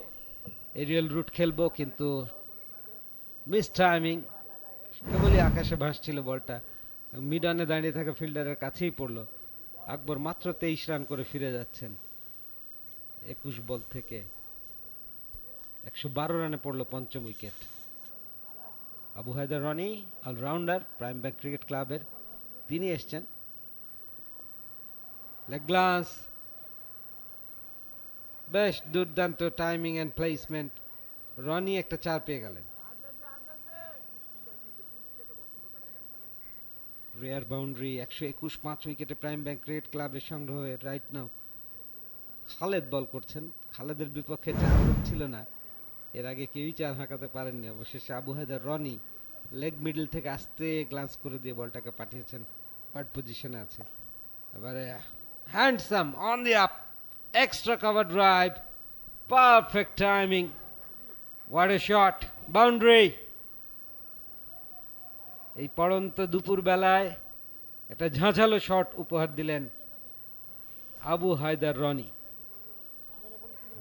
এরিয়াল রুট খেলবো কিন্তু মিস টাইমিং। কেবলই আকাশে ভাসছিল বলটা, মিডনে দাঁড়িয়ে থাকা ফিল্ডারের কাছেই পড়লো। আকবর মাত্র 23 রান করে ফিরে যাচ্ছেন 21 বল থেকে। 112 রানে পড়লো পঞ্চম wicket. Abu Haider Rony allrounder Prime bank Cricket ক্লাবের, তিনি এসছেন। লেগ গ্লান্স, বেশ দুর্দান্ত টাইমিং এন্ড প্লেসমেন্ট। রনি একটা 4 পেয়ে গেলেন। Rare boundary. 121 5 উইকেটে প্রাইম ব্যাংক ক্রিকেট ক্লাবের সংগ্রহ রাইট নাও। খালেদ বল করছেন। খালেদের বিপক্ষে 4 ছিল না, এর আগে কেউই 4 হাঁকাতে পারেননি। অবশেষে আবু হায়দার রনি লেগ মিডল থেকে আস্তে গ্লান্স করে দিয়ে বলটাকে পাঠিয়েছেন, পার্ট পজিশনে আছে। এবারে handsome on the up, extra cover drive, perfect timing, what a shot, boundary. এই পড়ন্ত দুপুর বেলায় একটা ঝাঁঝালো শট উপহার দিলেন Abu Haider Rony.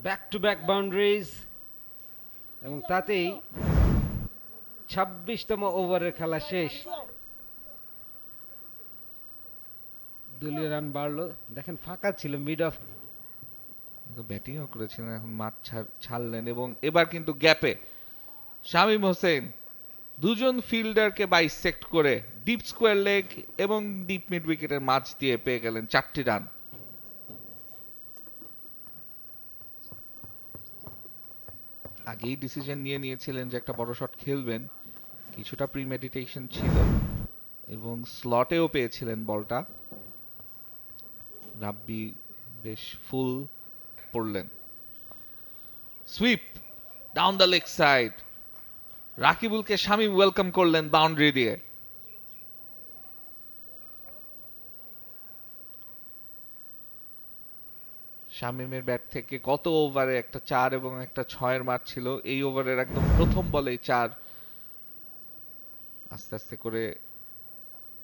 Back to back boundaries, এবং তাতেই ২৬তম ওভারের খেলা শেষ। দলীয় রান বাড়লো, দেখেন ফাঁকা ছিল মিড অফ। ব্যাটিংও করেছিলেন, এখন মাঠ ছাড়লেন এবং এবার কিন্তু গ্যাপে শামীম হোসেন দুজন ফিল্ডারকে বাইসেক্ট করে ডিপ স্কোয়ার লেগ এবং ডিপ মিড উইকেটের মাঝ দিয়ে পেয়ে গেলেন 4টি রান। আগেই ডিসিশন নিয়ে নিয়েছিলেন যে একটা বড় শট খেলবেন, কিছুটা প্রিমেডিটেশন ছিল এবং স্লটেও পেয়েছিলেন বলটা। রাব্বি বেশ ফুল পড়লেন, sweep down the leg side. রাকিবুলকে শামীম ওয়েলকাম করলেন বাউন্ডারি দিয়ে। শামীমের ব্যাট থেকে গত ওভারে একটা 4 এবং একটা 6-এর মার ছিল, এই ওভারের একদম প্রথম বলেই 4। আস্তে আস্তে করে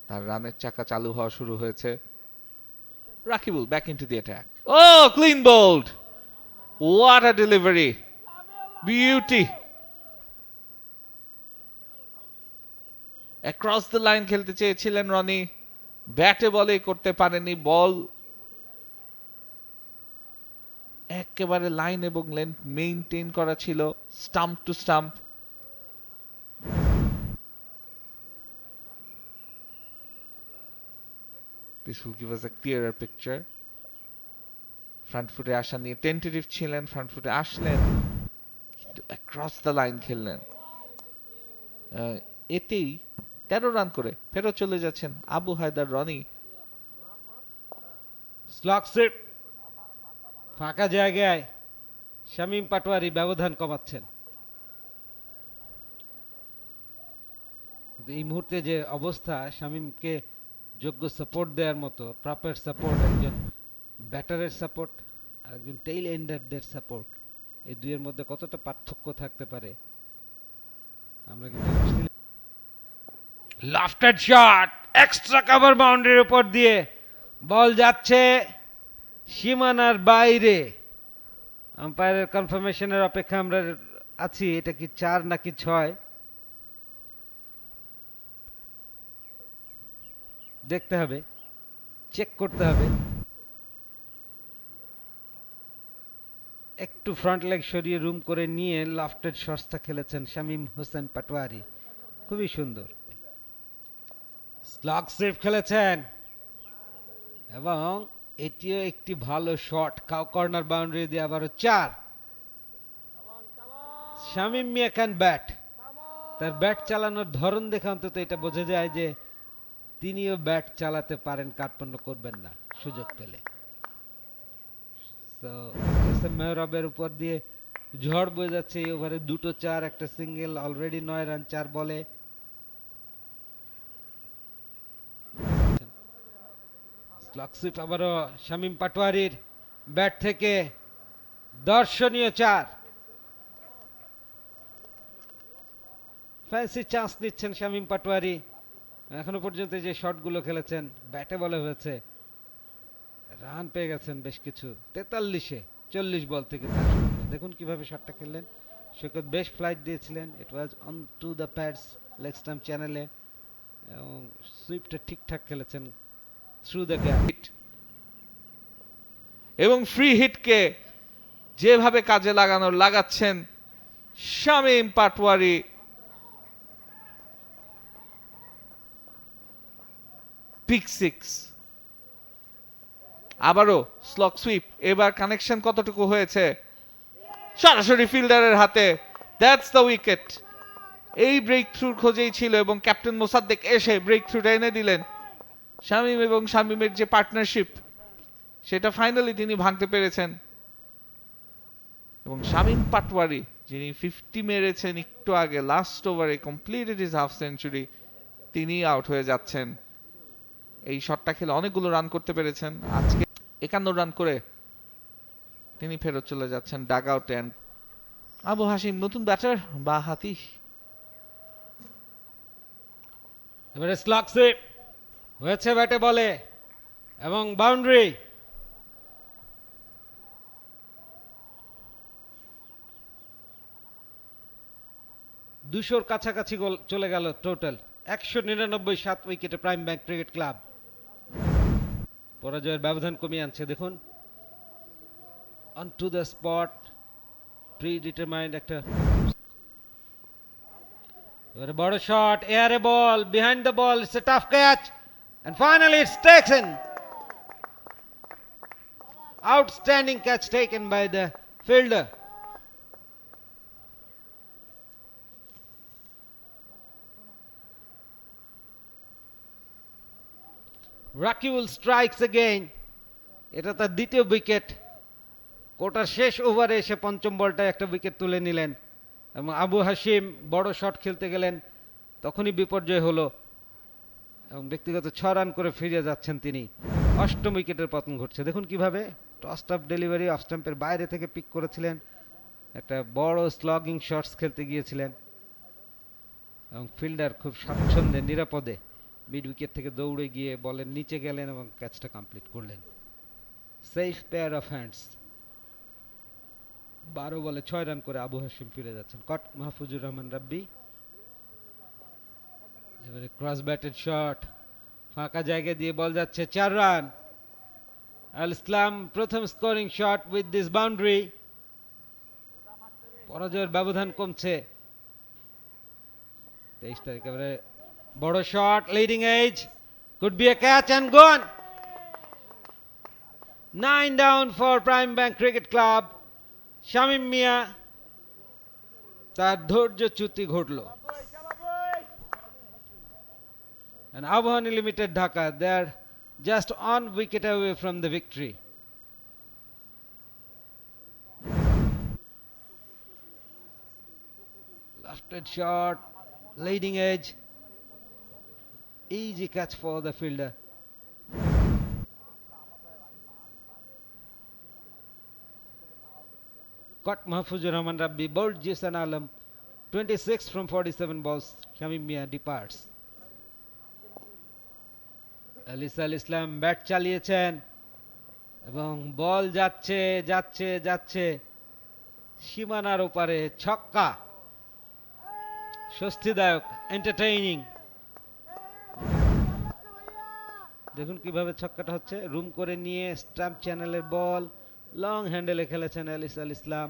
তার রানের চাকা চালু হওয়া শুরু হয়েছে। Rakibul back into the attack, oh clean bowled, what a delivery, beauty. Across the line খেলতে চেয়েছিলেন রনি, ব্যাটে বলে করতে পারেনি। বল একেবারে লাইন এবং লেন্থ মেইনটেইন করা ছিল, stump to stump. This will give us a clearer picture. Front ফুটে আসা নিয়ে টেন্টেটিভ ছিলেন, ফ্রন্ট ফুটে আসলেন কিন্তু অ্যাক্রস দ্য লাইন খেললেন। এতেই 13 রান করে ফেরত চলে যাচ্ছেন আবু হায়দার রনি। স্লগ স্লিপ, ফাঁকা জায়গায় শামীম পাটোয়ারি ব্যবধান কমাচ্ছেন। এই মুহূর্তে যে অবস্থা, শামীমকে যোগ্য সাপোর্ট দেওয়ার মতো প্রপার সাপোর্ট, একজন ব্যাটারের সাপোর্ট আর একজন টেইল এন্ডারদের সাপোর্ট, এই দুইয়ের মধ্যে কতটা পার্থক্য থাকতে পারে আমরা কিন্তু লাফটেড শট, এক্সট্রা কভার বাউন্ডারির উপর দিয়ে বল যাচ্ছে সীমানার বাইরে। আম্পায়ারের কনফার্মেশনের অপেক্ষা আমরা আছি, এটা কি 4 নাকি 6 দেখতে হবে, চেক করতে হবে। একটু ফ্রন্ট লেগ সরিয়ে রুম করে নিয়ে লাফটেড শটটা খেলেছেন শামীম হোসেন পাটোয়ারি, খুবই সুন্দর। স্লগ সেভ খেলেছেন এবং এটিও একটি ভালো শট, কর্নার বাউন্ডারি দিয়ে আবারও 4। শামীম মিয়া ক্যান ব্যাট, তার ব্যাট চালানোর ধরন দেখে অন্তত এটা বোঝা যায় যে তিনিও ব্যাট চালাতে পারেন, কার্পণ্য করবেন না সুযোগ পেলে। মেহরাবের উপর দিয়ে ঝড় বয়ে যাচ্ছে এই ওভারে, 2টো 4, একটা সিঙ্গেল, অলরেডি 9 রান 4 বলে। স্লগ সুইপ আবারও শামীম পাটোয়ারির ব্যাট থেকে, দর্শনীয় 4। ফ্যান্সি চান্স নিচ্ছেন শামীম পাটোয়ারি, এখনো পর্যন্ত যে শটগুলো খেলেছেন ব্যাটে বলে হয়েছে, রান পেয়ে গেছেন বেশ কিছু, 43-এ 40 বল থেকে। দেখুন কিভাবে শটটা খেললেন, সৈকত বেশ ফ্লাইট দিয়েছিলেন, it was on to the pads leg stump চ্যানেলে, এবং সুইপটা ঠিকঠাক খেলেছেন থ্রু দ্য গ্যাপ। এবং ফ্রি হিটকে যেভাবে কাজে লাগাচ্ছেন শামীম পাটোয়ারি, পিক 6। আবারও স্লগ সুইপ, এবার কানেকশন কতটুকু হয়েছে, সরাসরি ফিল্ডারের হাতে, দ্যাটস দ্য উইকেট। এই ব্রেক থ্রুর খোঁজেই ছিল এবং ক্যাপ্টেন মোসাদ্দেক এসে ব্রেক থ্রুটা এনে দিলেন। শামীম এবং শামীমের যে পার্টনারশিপ, সেটা ফাইনালি তিনি ভাঙতে পেরেছেন এবং শামীম পাটোয়ারি যিনি 50 মেরেছেন একটু আগে লাস্ট ওভারে, কমপ্লিটেড হিজ হাফ সেঞ্চুরি, তিনি আউট হয়ে যাচ্ছেন। এই শটটা খেলে অনেকগুলো রান করতে পেরেছেন, আজকে 51 রান করে তিনি ফেরত চলে যাচ্ছেন ডাগ আউটে। আবু হাশিম নতুন ব্যাটার বা হাতি। এবারে স্লাগ সুইপ হয়েছে ব্যাটে বলে এবং বাউন্ডারি। দুশোর কাছাকাছি গোল চলে গেল টোটাল। 199 7 উইকেটে প্রাইম ব্যাংক ক্রিকেট ক্লাব পরাজয়ের ব্যবধান কমিয়ে আনছে। দেখুন, on to the spot, predetermined একটা। এবারে বড় শট, এয়ারে ball, behind the ball, it's a tough catch and finally it's taken. Outstanding catch taken by the fielder. Rakibul strikes again. এটা তার দ্বিতীয় উইকেট। কোটার শেষ ওভারে এসে পঞ্চম বলটায় একটা উইকেট তুলে নিলেন এবং আবু হাশিম বড় শট খেলতে গেলেন, তখনই বিপর্যয় হলো এবং ব্যক্তিগত 6 রান করে ফিরে যাচ্ছেন তিনি। অষ্টম উইকেটের পতন ঘটছে। দেখুন কিভাবে টস অফ ডেলিভারি অফ স্টাম্পের বাইরে থেকে পিক করেছিলেন, একটা বড় স্লগিং শটস খেলতে গিয়েছিলেন এবং ফিল্ডার খুব স্বাচ্ছন্দ্যে নিরাপদে মিড উইকেট থেকে দৌড়ে গিয়ে বলের নিচে গেলেন এবং ক্যাচটা কমপ্লিট করলেন। Safe pair of hands. 12 বলে 6 রান করে আবু হাশিম ফিরে যাচ্ছেন। কট মাহফুজুর রহমান রাব্বি। এবারে ক্রস ব্যাটেড শট, ফাঁকা জায়গা দিয়ে বল যাচ্ছে, 4 রান। আল ইসলাম প্রথম scoring shot with this boundary. পরাজয়ের ব্যবধান কমছে। 23 তারিখ এবারে বড় shot, leading edge, could be a catch and gone. 9 down for Prime bank cricket club. Shamim Mia তার ধৈর্যচ্যুতি ঘটল। And Abhani Limited Dhaka, they are just 1 wicket away from the victory. Lofted shot, leading edge, easy catch for the fielder. Caught Mahfuzur Rahman Rabbi, bowled Jason Alam, 26 from 47 balls. Shamim Mia departs. আলিসা Al Islam bat চালিয়েছেন এবং বল যাচ্ছে যাচ্ছে যাচ্ছে সীমানার ওপারে, ছক্কা। স্বস্তিদায়ক, entertaining. দেখুন কিভাবে ছক্কাটা হচ্ছে, রুম করে নিয়ে স্টাম্প চ্যানেলের বল লং হ্যান্ডেলে খেলেছেন আলিসা আল ইসলাম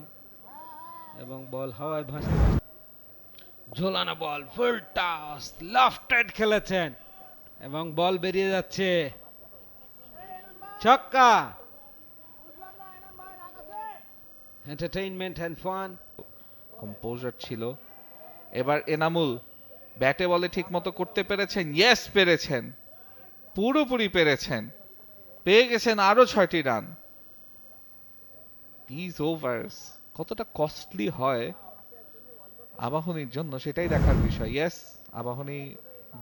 এবং বল হাওয়ায় ভাসছে। ঝোলানো বল, ফুল টস, লফটেড খেলেছেন এবং বল বেরিয়ে যাচ্ছে, ছক্কা। Entertainment and fun. কম্পোজার ছিল। এবার এনামুল ব্যাটে বলে ঠিক মতো করতে পেরেছেন, ইয়েস পেরেছেন, পুরোপুরি পেরেছেন, পেয়ে গেছেন আরো 6টি রান। দিস ওভার্স কতটা কস্টলি হয় আবাহনীর জন্য সেটাই দেখার বিষয়। ইয়েস, আবাহনী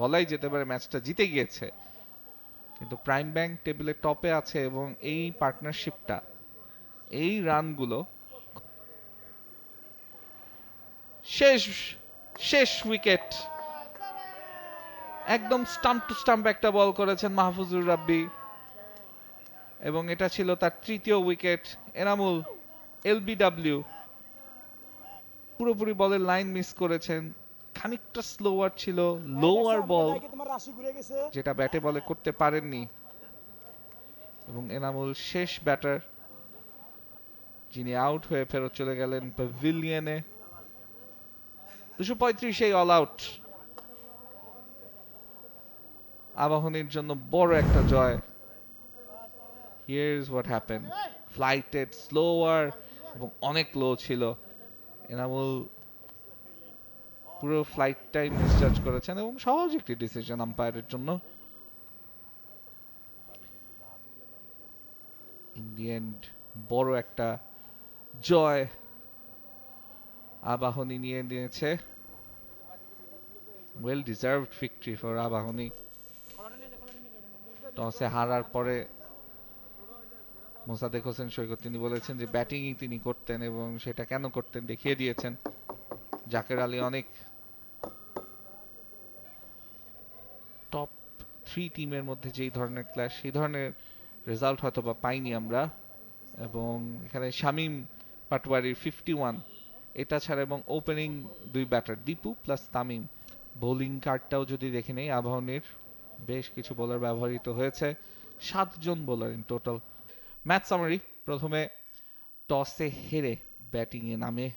বলাই যেতে পারে ম্যাচটা জিতে গিয়েছে, কিন্তু প্রাইম ব্যাংক টেবিলের টপে আছে এবং এই পার্টনারশিপটা, এই রানগুলো। শেষ শেষ উইকেট, একদম স্টাম্প টু স্টাম্প একটা বল করেছেন মাহফুজুর রাব্বি এবং এটা ছিল তার 3য় উইকেট। এনামুল এলবিডব্লিউ পুরোপুরি বলের লাইন মিস করেছেন, খানিকটা স্লোয়ার ছিল, লোয়ার বল যেটা ব্যাটে বলে করতে পারেননি এবং এনামুল শেষ ব্যাটার যিনি আউট হয়ে ফেরত চলে গেলেন প্যাভিলিয়নে। 235 অল আউট আবাহনীর জন্য বড় একটা জয়। Here is what happen, flighted, slower এবং অনেক লো ছিল। এনামুল পুরো ফ্লাইটটাই মিসজাজ করেছেন এবং সহজ একটি ডিসিশন আম্পায়ারের জন্য। ইন দি এন্ড বড় একটা জয় আবাহনী নিয়ে নিয়েছে well deserved victory for Abahani. টসে হারার পরে মোসাদ্দেক হোসেন সৈকত তিনি বলেছেন যে ব্যাটিংই তিনি করতেন এবং সেটা কেন করতেন দেখিয়ে দিয়েছেন। জাকের আলী অনেক টপ 3 টিমের মধ্যে যেই ধরনের ক্লাস সেই ধরনের রেজাল্ট হয়তো বা পাইনি আমরা। এবং এখানে শামীম পাটোয়ারির 51 এটা ছাড়া এবং opening 2 batter Dipu plus Tamim. Bowling কার্ডটাও যদি দেখে নেই আবাহনীর বেশ কিছু বোলার ব্যবহৃত হয়েছে, 7 জন bowler in total. Match summary, প্রথমে টসে হেরে ব্যাটিংয়ে নামে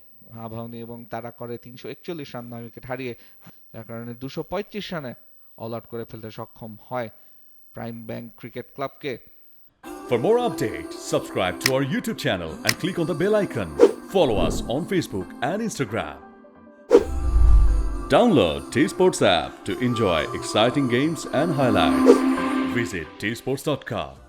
আবাহনী এবং তারা করে 341 রান 9 উইকেট হারিয়ে, যার কারণে 235 রানে অল আউট করে ফেলতে সক্ষম হয় প্রাইম ব্যাংক ক্রিকেট ক্লাবকে। For more updates, subscribe to our YouTube channel and click on the bell icon. Follow us on Facebook and Instagram. Download T-Sports app to enjoy exciting games and highlights. Visit tsports.com.